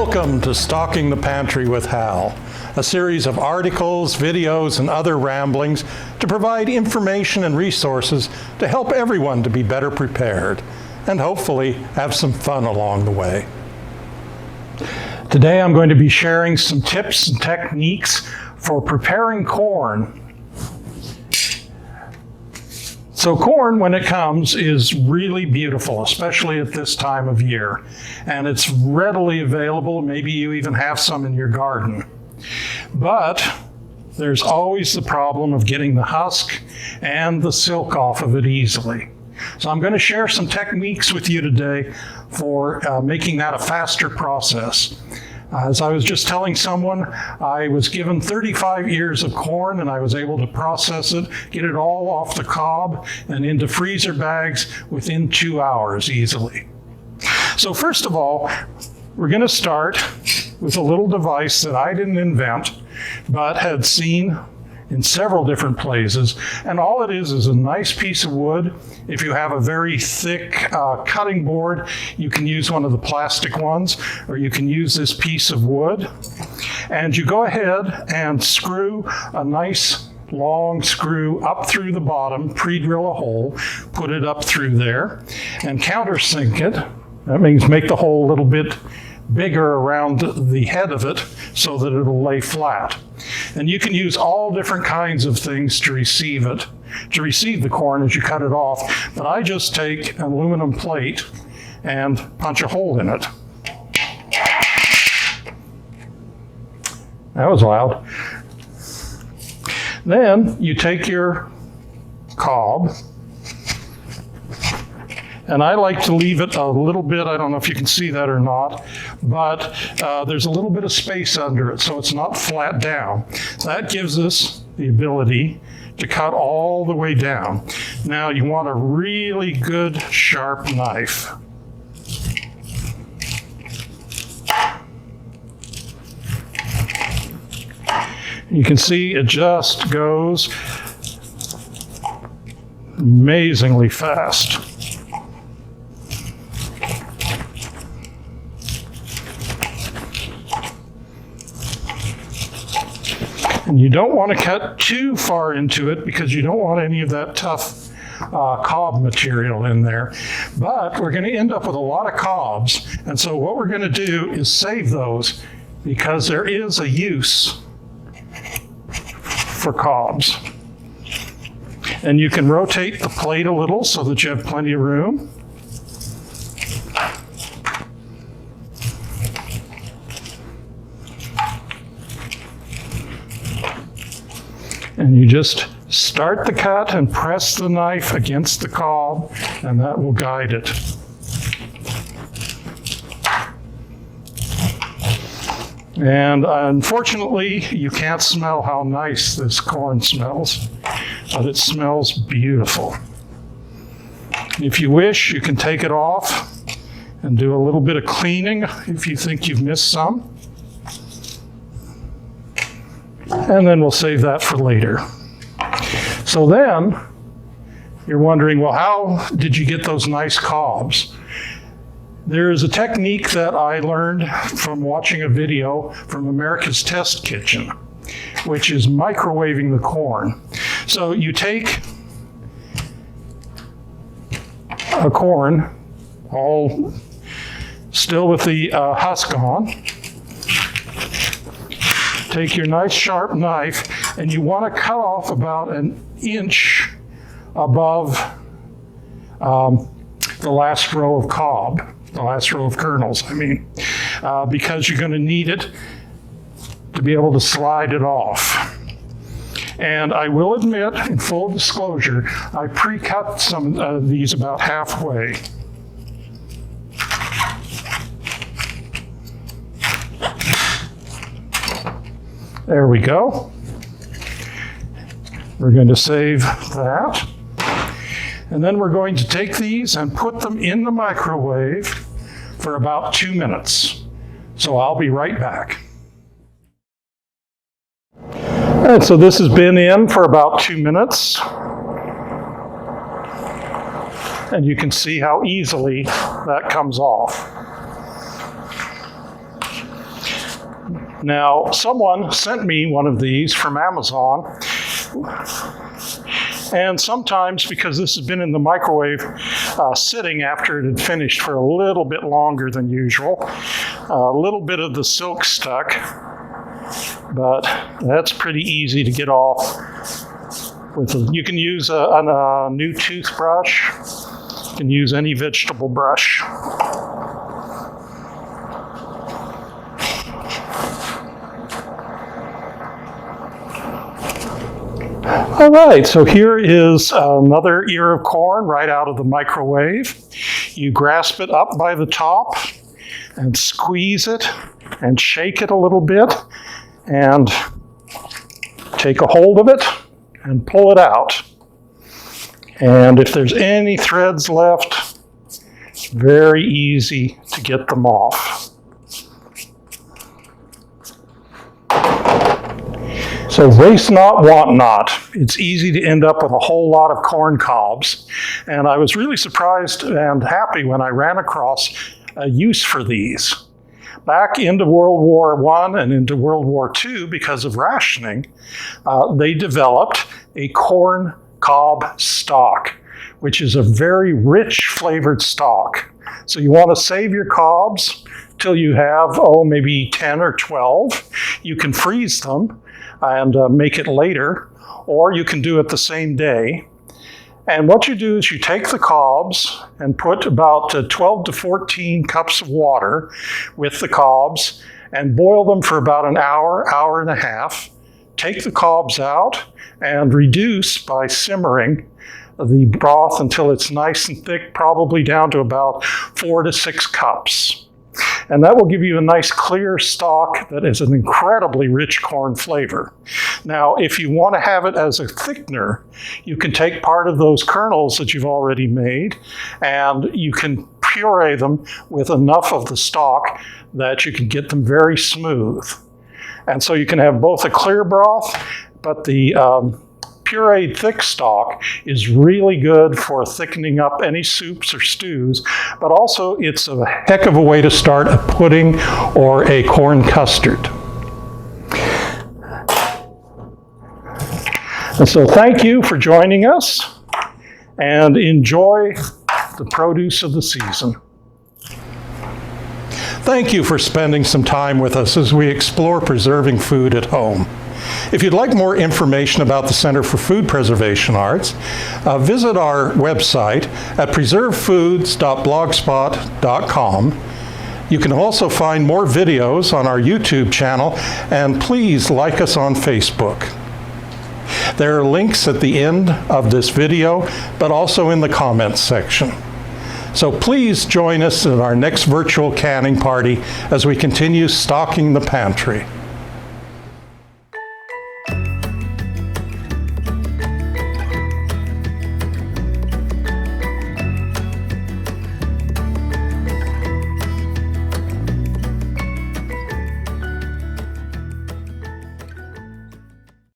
Welcome to Stalking the Pantry with Hal, a series of articles, videos, and other ramblings to provide information and resources to help everyone to be better prepared, and hopefully have some fun along the way. Today I'm going to be sharing some tips and techniques for preparing corn. So corn, when it comes, is really beautiful, especially at this time of year. And it's readily available. Maybe you even have some in your garden. But there's always the problem of getting the husk and the silk off of it easily. So I'm going to share some techniques with you today for making that a faster process. As I was just telling someone, I was given 35 ears of corn and I was able to process it, get it all off the cob and into freezer bags within 2 hours easily. So first of all, we're going to start with a little device that I didn't invent, but had seen in several different places. And all it is a nice piece of wood. If you have a very thick cutting board, you can use one of the plastic ones, or you can use this piece of wood. And you go ahead and screw a nice long screw up through the bottom, pre-drill a hole, put it up through there, and countersink it. That means make the hole a little bit bigger around the head of it so that it'll lay flat. And you can use all different kinds of things to receive it, to receive the corn as you cut it off. But I just take an aluminum plate and punch a hole in it. That was loud. Then you take your cob, and I like to leave it a little bit, I don't know if you can see that or not, but there's a little bit of space under it so it's not flat down. That gives us the ability to cut all the way down. Now you want a really good sharp knife. You can see it just goes amazingly fast. And you don't want to cut too far into it because you don't want any of that tough cob material in there. But we're going to end up with a lot of cobs. And so what we're going to do is save those because there is a use for cobs. And you can rotate the plate a little so that you have plenty of room. And you just start the cut and press the knife against the cob, and that will guide it. And unfortunately, you can't smell how nice this corn smells, but it smells beautiful. If you wish, you can take it off and do a little bit of cleaning if you think you've missed some. And then we'll save that for later. So then, you're wondering, well, how did you get those nice cobs? There is a technique that I learned from watching a video from America's Test Kitchen, which is microwaving the corn. So you take a corn, all still with the husk on, take your nice sharp knife, and you want to cut off about an inch above the last row of cob, the last row of kernels, because you're going to need it to be able to slide it off. And I will admit, in full disclosure, I pre-cut some of these about halfway. There we go. We're going to save that. And then we're going to take these and put them in the microwave for about 2 minutes. So I'll be right back. All right, so this has been in for about 2 minutes. And you can see how easily that comes off. Now, someone sent me one of these from Amazon, and sometimes, because this has been in the microwave sitting after it had finished for a little bit longer than usual, a little bit of the silk stuck, but that's pretty easy to get off. You can use a new toothbrush. You can use any vegetable brush. All right, so here is another ear of corn right out of the microwave. You grasp it up by the top and squeeze it and shake it a little bit and take a hold of it and pull it out. And if there's any threads left, it's very easy to get them off. So waste not, want not. It's easy to end up with a whole lot of corn cobs. And I was really surprised and happy when I ran across a use for these. Back into World War I and into World War II, because of rationing, they developed a corn cob stock, which is a very rich flavored stock. So you want to save your cobs till you have, maybe 10 or 12. You can freeze them and make it later, or you can do it the same day. And what you do is you take the cobs and put about 12 to 14 cups of water with the cobs and boil them for about an hour, hour and a half. Take the cobs out and reduce by simmering the broth until it's nice and thick, probably down to about 4 to 6 cups. And that will give you a nice clear stock that is an incredibly rich corn flavor. Now, if you want to have it as a thickener, you can take part of those kernels that you've already made and you can puree them with enough of the stock that you can get them very smooth. And so you can have both a clear broth, but the pureed thick stock is really good for thickening up any soups or stews, but also it's a heck of a way to start a pudding or a corn custard. And so thank you for joining us, and enjoy the produce of the season. Thank you for spending some time with us as we explore preserving food at home. If you'd like more information about the Center for Food Preservation Arts, visit our website at preservefoods.blogspot.com. You can also find more videos on our YouTube channel, and please like us on Facebook. There are links at the end of this video, but also in the comments section. So please join us at our next virtual canning party as we continue stocking the pantry.